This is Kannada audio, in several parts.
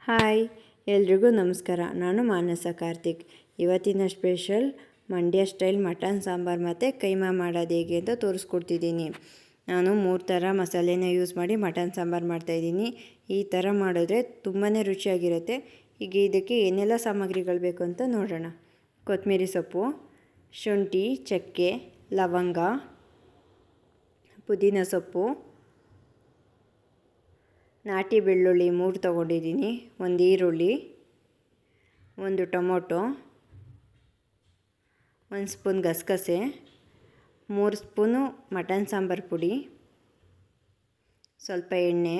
ಹಾಯ್, ಎಲ್ರಿಗೂ ನಮಸ್ಕಾರ. ನಾನು ಮಾನಸ ಕಾರ್ತಿಕ್. ಇವತ್ತಿನ special Mandya style mutton sambar ಮತ್ತು ಕೈಮಾ ಮಾಡೋದು ಹೇಗೆ ಅಂತ ತೋರಿಸ್ಕೊಡ್ತಿದ್ದೀನಿ. ನಾನು 3 ಥರ ಮಸಾಲೆನ ಯೂಸ್ ಮಾಡಿ ಮಟನ್ ಸಾಂಬಾರು ಮಾಡ್ತಾಯಿದ್ದೀನಿ. ಈ ಥರ ಮಾಡಿದ್ರೆ ತುಂಬಾ ರುಚಿಯಾಗಿರುತ್ತೆ. ಈಗ ಇದಕ್ಕೆ ಏನೆಲ್ಲ ಸಾಮಗ್ರಿಗಳು ಬೇಕು ಅಂತ ನೋಡೋಣ. ಕೊತ್ತಂಬರಿ ಸೊಪ್ಪು, ಶುಂಠಿ, ಚಕ್ಕೆ, ಲವಂಗ, ಪುದೀನ ಸೊಪ್ಪು, ನಾಟಿ ಬೆಳ್ಳುಳ್ಳಿ 3 ತೊಗೊಂಡಿದ್ದೀನಿ, 1 ಈರುಳ್ಳಿ, 1 ಟೊಮೊಟೊ, 1 ಸ್ಪೂನ್ ಗಸಗಸೆ, 3 ಸ್ಪೂನು ಮಟನ್ ಸಾಂಬಾರು ಪುಡಿ, ಸ್ವಲ್ಪ ಎಣ್ಣೆ,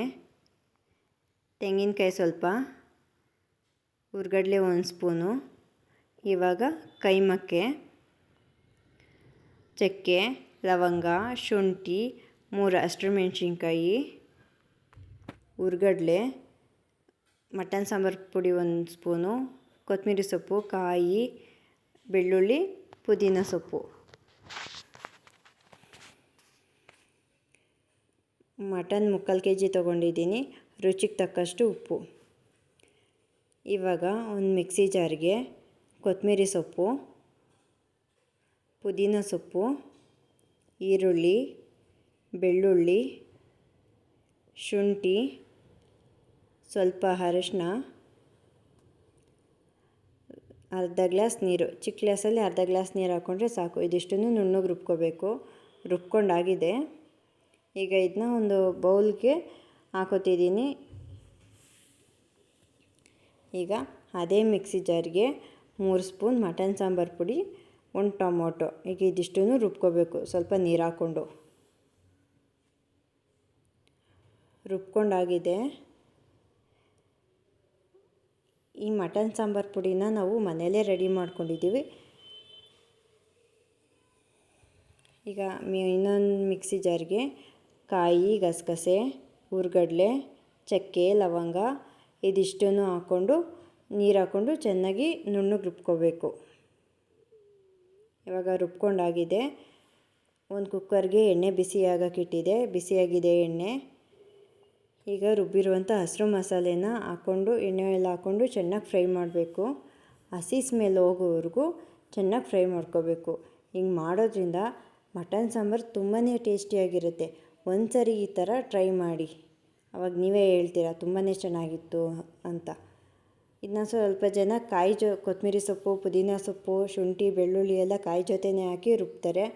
ತೆಂಗಿನಕಾಯಿ ಸ್ವಲ್ಪ, ಹುರ್ಗಡ್ಲೆ 1 ಸ್ಪೂನು. ಇವಾಗ ಕೈಮಕ್ಕೆ ಚಕ್ಕೆ, ಲವಂಗ, ಶುಂಠಿ, 3 ಹಸಿಮೆಣಸಿನ್ಕಾಯಿ, ಹುರ್ಗಡ್ಲೆ, ಮಟನ್ ಸಾಂಬಾರು ಪುಡಿ 1 ಸ್ಪೂನು, ಕೊತ್ತಂಬರಿ ಸೊಪ್ಪು, ಕಾಯಿ, ಬೆಳ್ಳುಳ್ಳಿ, ಪುದೀನ ಸೊಪ್ಪು. ಮಟನ್ 3/4 kg ತೊಗೊಂಡಿದ್ದೀನಿ. ರುಚಿಗೆ ತಕ್ಕಷ್ಟು ಉಪ್ಪು. ಇವಾಗ ಒಂದು ಮಿಕ್ಸಿ ಜಾರ್ಗೆ ಕೊತ್ತಂಬರಿ ಸೊಪ್ಪು, ಪುದೀನ ಸೊಪ್ಪು, ಈರುಳ್ಳಿ, ಬೆಳ್ಳುಳ್ಳಿ, ಶುಂಠಿ, ಸ್ವಲ್ಪ ಅರಿಶಿನ, ಅರ್ಧ ಗ್ಲಾಸ್ ನೀರು, ಚಿಕ್ಕ ಗ್ಲಾಸಲ್ಲಿ ಅರ್ಧ ಗ್ಲಾಸ್ ನೀರು ಹಾಕ್ಕೊಂಡ್ರೆ ಸಾಕು. ಇದಿಷ್ಟನ್ನು ನುಣ್ಣಗೆ ರುಬ್ಕೋಬೇಕು. ರುಬ್ಕೊಂಡಾಗಿದೆ. ಈಗ ಇದನ್ನ ಒಂದು ಬೌಲ್ಗೆ ಹಾಕೋತಿದ್ದೀನಿ. ಈಗ ಅದೇ ಮಿಕ್ಸಿ ಜಾರ್ಗೆ 3 ಸ್ಪೂನ್ ಮಟನ್ ಸಾಂಬಾರು ಪುಡಿ, 1 ಟೊಮೊಟೊ, ಈಗ ಇದಿಷ್ಟನ್ನು ರುಬ್ಕೋಬೇಕು ಸ್ವಲ್ಪ ನೀರು ಹಾಕ್ಕೊಂಡು. ರುಬ್ಕೊಂಡಾಗಿದೆ. ಈ ಮಟನ್ ಸಾಂಬಾರು ಪುಡಿನ ನಾವು ಮನೆಯಲ್ಲೇ ರೆಡಿ ಮಾಡ್ಕೊಂಡಿದ್ದೀವಿ. ಈಗ ಇನ್ನೊಂದು ಮಿಕ್ಸಿ ಜಾರ್ಗೆ ಕಾಯಿ, ಗಸಗಸೆ, ಹುರ್ಗಡ್ಲೆ, ಚಕ್ಕೆ, ಲವಂಗ ಇದಿಷ್ಟನ್ನು ಹಾಕ್ಕೊಂಡು ನೀರು ಹಾಕ್ಕೊಂಡು ಚೆನ್ನಾಗಿ ನುಣ್ಣಗೆ ರುಬ್ಕೋಬೇಕು. ಇವಾಗ ರುಬ್ಕೊಂಡಾಗಿದೆ. ಒಂದು ಕುಕ್ಕರ್ಗೆ ಎಣ್ಣೆ ಬಿಸಿಯಾಗಕ್ಕಿಟ್ಟಿದೆ. ಬಿಸಿಯಾಗಿದೆ ಎಣ್ಣೆ. ಈಗ ರುಬ್ಬಿರುವಂಥ ಹಸಿರು ಮಸಾಲೆನ ಹಾಕ್ಕೊಂಡು ಎಣ್ಣೆ ಎಲ್ಲ ಹಾಕ್ಕೊಂಡು ಚೆನ್ನಾಗಿ ಫ್ರೈ ಮಾಡಬೇಕು. ಹಸಿ ಸ್ಮೆಲ್ ಹೋಗೋವರೆಗೂ ಚೆನ್ನಾಗಿ ಫ್ರೈ ಮಾಡ್ಕೋಬೇಕು. ಹಿಂಗೆ ಮಾಡೋದ್ರಿಂದ ಮಟನ್ ಸಾಂಬಾರು ತುಂಬಾ ಟೇಸ್ಟಿಯಾಗಿರುತ್ತೆ. ಒಂದು ಸರಿ ಈ ಥರ ಟ್ರೈ ಮಾಡಿ, ಆವಾಗ ನೀವೇ ಹೇಳ್ತೀರಾ ತುಂಬಾ ಚೆನ್ನಾಗಿತ್ತು ಅಂತ. ಇದನ್ನ ಸ್ವಲ್ಪ ಜನ ಕೊತ್ತಂಬರಿ ಸೊಪ್ಪು, ಪುದೀನ ಸೊಪ್ಪು, ಶುಂಠಿ, ಬೆಳ್ಳುಳ್ಳಿ ಎಲ್ಲ ಕಾಯಿ ಜೊತೆನೇ ಹಾಕಿ ರುಬ್ತಾರೆ.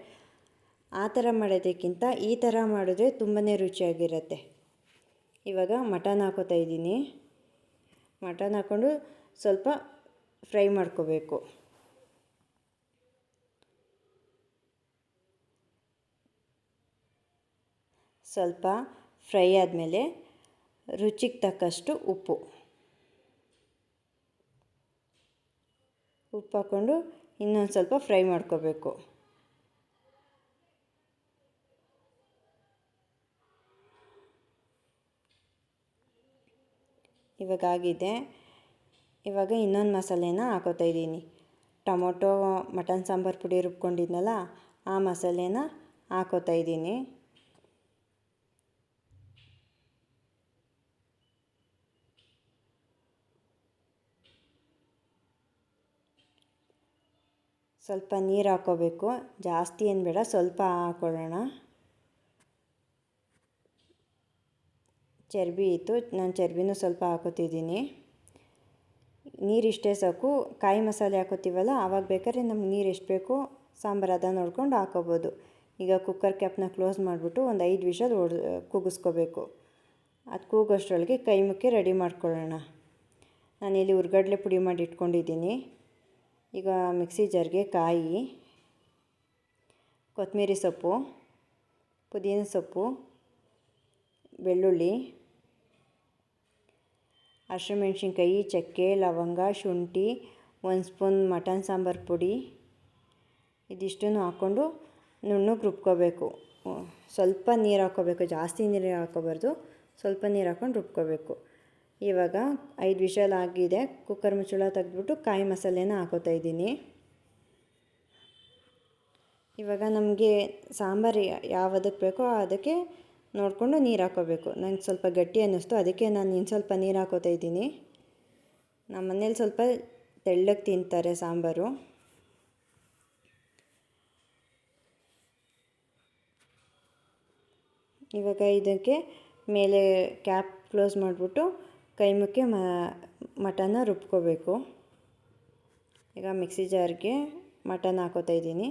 ಆ ಥರ ಮಾಡೋದಕ್ಕಿಂತ ಈ ಥರ ಮಾಡಿದ್ರೆ ತುಂಬಾ ರುಚಿಯಾಗಿರುತ್ತೆ. ಇವಾಗ ಮಟನ್ ಹಾಕೋತಾ ಇದ್ದೀನಿ. ಮಟನ್ ಹಾಕ್ಕೊಂಡು ಸ್ವಲ್ಪ ಫ್ರೈ ಮಾಡ್ಕೋಬೇಕು. ಸ್ವಲ್ಪ ಫ್ರೈ ಆದಮೇಲೆ ರುಚಿಗೆ ತಕ್ಕಷ್ಟು ಉಪ್ಪು ಹಾಕ್ಕೊಂಡು ಇನ್ನೊಂದು ಸ್ವಲ್ಪ ಫ್ರೈ ಮಾಡ್ಕೋಬೇಕು. ಇವಾಗ ಆಗಿದೆ. ಇವಾಗ ಇನ್ನೊಂದು ಮಸಾಲೆನ ಹಾಕೋತಾ ಇದ್ದೀನಿ. ಟೊಮೊಟೊ ಮಟನ್ ಸಾಂಬಾರು ಪುಡಿ ರುಬ್ಕೊಂಡಿದ್ನಲ್ಲ ಆ ಮಸಾಲೆನ ಹಾಕೋತಾ ಇದ್ದೀನಿ. ಸ್ವಲ್ಪ ನೀರು ಹಾಕ್ಕೋಬೇಕು. ಜಾಸ್ತಿ ಏನು ಬೇಡ, ಸ್ವಲ್ಪ ಹಾಕ್ಕೊಳ್ಳೋಣ. ಚರ್ಬಿ ಇತ್ತು, ನಾನು ಚರ್ಬಿನೂ ಸ್ವಲ್ಪ ಹಾಕೋತಿದ್ದೀನಿ. ನೀರಿಷ್ಟೇ ಸಾಕು. ಕಾಯಿ ಮಸಾಲೆ ಹಾಕೋತೀವಲ್ಲ ಆವಾಗ ಬೇಕಾದ್ರೆ ನಮ್ಗೆ ನೀರು ಎಷ್ಟು ಬೇಕೋ ಸಾಂಬಾರು ಅದ ನೋಡ್ಕೊಂಡು ಹಾಕೋಬೋದು. ಈಗ ಕುಕ್ಕರ್ ಕ್ಯಾಪ್ನ ಕ್ಲೋಸ್ ಮಾಡಿಬಿಟ್ಟು ಒಂದು 5 ವಿಷಲ್ ಕೂಗಿಸ್ಕೋಬೇಕು. ಅದು ಕೂಗೋಷ್ಟರೊಳಗೆ ಕೈಮಕ್ಕೆ ರೆಡಿ ಮಾಡ್ಕೊಳ್ಳೋಣ. ನಾನಿಲ್ಲಿ ಹುರ್ಗಡ್ಲೆ ಪುಡಿ ಮಾಡಿ ಇಟ್ಕೊಂಡಿದ್ದೀನಿ. ಈಗ ಮಿಕ್ಸಿ ಜಾರ್ಗೆ ಕಾಯಿ, ಕೊತ್ತಂಬರಿ ಸೊಪ್ಪು, ಪುದೀನ ಸೊಪ್ಪು, ಬೆಳ್ಳುಳ್ಳಿ, ಹಸಿಮೆಣಸಿನ್ಕಾಯಿ, ಚಕ್ಕೆ, ಲವಂಗ, ಶುಂಠಿ, 1 ಸ್ಪೂನ್ ಮಟನ್ ಸಾಂಬಾರು ಪುಡಿ ಇದಿಷ್ಟನ್ನು ಹಾಕ್ಕೊಂಡು ನುಣ್ಣಗೆ ರುಬ್ಕೋಬೇಕು. ಸ್ವಲ್ಪ ನೀರು ಹಾಕ್ಕೋಬೇಕು, ಜಾಸ್ತಿ ನೀರು ಹಾಕ್ಕೋಬಾರ್ದು. ಸ್ವಲ್ಪ ನೀರು ಹಾಕ್ಕೊಂಡು ರುಬ್ಕೋಬೇಕು. ಇವಾಗ 5 ವಿಷಲ್ ಆಗಿದೆ. ಕುಕ್ಕರ್ ಮುಚ್ಚಳ ತೆಗೆದ್ಬಿಟ್ಟು ಕಾಯಿ ಮಸಾಲೆನ ಹಾಕೋತಾ ಇದ್ದೀನಿ. ಇವಾಗ ನಮಗೆ ಸಾಂಬಾರು ಯಾವುದಕ್ಕೆ ಬೇಕೋ ಅದಕ್ಕೆ ನೋಡಿಕೊಂಡು ನೀರು ಹಾಕ್ಕೋಬೇಕು. ನಂಗೆ ಸ್ವಲ್ಪ ಗಟ್ಟಿ ಅನ್ನಿಸ್ತು, ಅದಕ್ಕೆ ನಾನು ಇನ್ನು ಸ್ವಲ್ಪ ನೀರು ಹಾಕೋತಾ ಇದ್ದೀನಿ. ನಮ್ಮ ಮನೇಲಿ ಸ್ವಲ್ಪ ತೆಳ್ಳಗೆ ತಿಂತಾರೆ ಸಾಂಬಾರು. ಇವಾಗ ಇದಕ್ಕೆ ಮೇಲೆ ಕ್ಯಾಪ್ ಕ್ಲೋಸ್ ಮಾಡಿಬಿಟ್ಟು ಕೈ ಮುಕ್ಕೆ ಮಟನ್ನ ರುಬ್ಕೋಬೇಕು. ಈಗ ಮಿಕ್ಸಿ ಜಾರ್ಗೆ ಮಟನ್ ಹಾಕೋತಾ ಇದ್ದೀನಿ.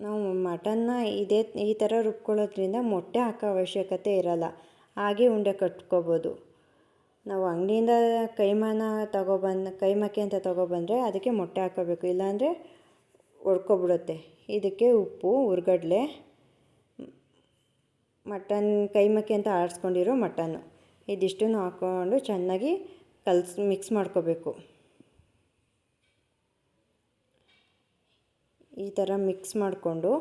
ನಾವು ಮಟನ್ನ ಈ ಥರ ರುಬ್ಕೊಳ್ಳೋದ್ರಿಂದ ಮೊಟ್ಟೆ ಹಾಕೋ ಅವಶ್ಯಕತೆ ಇರಲ್ಲ, ಹಾಗೆ ಉಂಡೆ ಕಟ್ಕೋಬೋದು. ನಾವು ಅಂಗಡಿಯಿಂದ ಕೈಮಕ್ಕೆ ಅಂತ ತೊಗೊಬಂದರೆ ಅದಕ್ಕೆ ಮೊಟ್ಟೆ ಹಾಕೋಬೇಕು, ಇಲ್ಲಾಂದರೆ ಒಡ್ಕೊಬಿಡುತ್ತೆ. ಇದಕ್ಕೆ ಉಪ್ಪು, ಹುರ್ಗಡ್ಲೆ, ಮಟನ್ ಕೈಮಕ್ಕೆ ಅಂತ ಆಡಿಸ್ಕೊಂಡಿರೋ ಮಟನ್ನು ಇದಿಷ್ಟನ್ನು ಹಾಕ್ಕೊಂಡು ಚೆನ್ನಾಗಿ ಮಿಕ್ಸ್ ಮಾಡ್ಕೋಬೇಕು. ಈ ಥರ ಮಿಕ್ಸ್ ಮಾಡಿಕೊಂಡು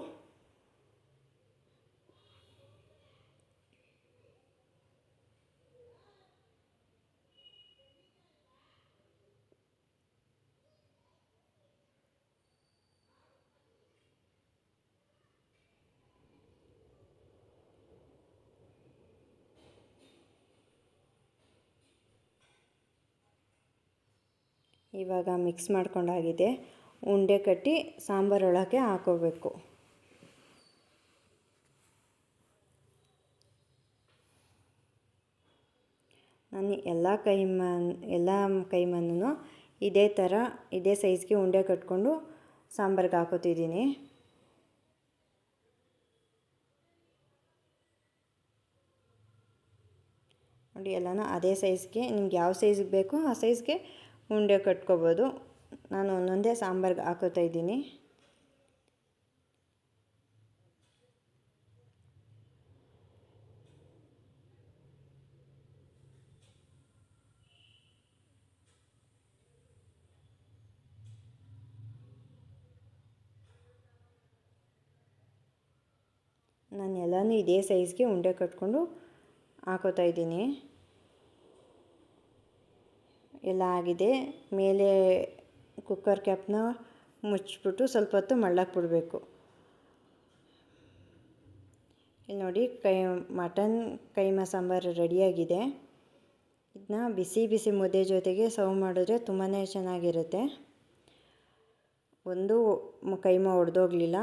ಇವಾಗ ಮಿಕ್ಸ್ ಮಾಡ್ಕೊಂಡಾಗಿದೆ. ಉಂಡೆ ಕಟ್ಟಿ ಸಾಂಬಾರೊಳಗೆ ಹಾಕೋಬೇಕು. ನಾನು ಎಲ್ಲ ಕೈಮನ್ನು ಇದೇ ಸೈಜ್ಗೆ ಉಂಡೆ ಕಟ್ಕೊಂಡು ಸಾಂಬಾರಿಗೆ ಹಾಕೋತಿದ್ದೀನಿ. ನೋಡಿ, ಎಲ್ಲನೂ ಅದೇ ಸೈಜ್ಗೆ, ನಿಮ್ಗೆ ಯಾವ ಸೈಜ್ಗೆ ಬೇಕೋ ಆ ಸೈಜ್ಗೆ ಉಂಡೆ ಕಟ್ಕೋಬೋದು. ನಾನು ಒಂದೊಂದೇ ಸಾಂಬಾರಿಗೆ ಹಾಕೋತಾ ಇದ್ದೀನಿ. ನಾನು ಎಲ್ಲನೂ ಇದೇ ಸೈಜ್ಗೆ ಉಂಡೆ ಕಟ್ಕೊಂಡು ಹಾಕೋತಾ ಇದ್ದೀನಿ. ಎಲ್ಲ ಆಗಿದೆ. ಮೇಲೆ ಕುಕ್ಕರ್ ಕ್ಯಾಪ್ನ ಮುಚ್ಚಿಬಿಟ್ಟು ಸ್ವಲ್ಪ ಹೊತ್ತು ಮಳ್ಳಕ್ಕೆ ಬಿಡಬೇಕು. ಇಲ್ಲಿ ನೋಡಿ, ಮಟನ್ ಕೈಮಾ ಸಾಂಬಾರು ರೆಡಿಯಾಗಿದೆ. ಇದನ್ನ ಬಿಸಿ ಬಿಸಿ ಮುದ್ದೆ ಜೊತೆಗೆ ಸರ್ವ್ ಮಾಡಿದ್ರೆ ತುಂಬಾ ಚೆನ್ನಾಗಿರುತ್ತೆ. ಒಂದು ಕೈಮಾ ಒಡೆದೋಗಲಿಲ್ಲ.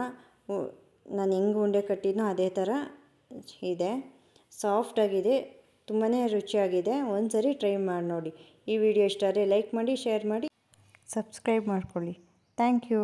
ನಾನು ಹೆಂಗೆ ಉಂಡೆ ಕಟ್ಟಿದ್ನೋ ಅದೇ ಥರ ಇದೆ, ಸಾಫ್ಟಾಗಿದೆ, ತುಂಬಾ ರುಚಿಯಾಗಿದೆ. ಒಂದು ಸರಿ ಟ್ರೈ ಮಾಡಿ ನೋಡಿ. ಈ ವಿಡಿಯೋ ಇಷ್ಟ ಆದರೆ ಲೈಕ್ ಮಾಡಿ, ಶೇರ್ ಮಾಡಿ, ಸಬ್ಸ್ಕ್ರೈಬ್ ಮಾಡ್ಕೊಳ್ಳಿ. Thank you.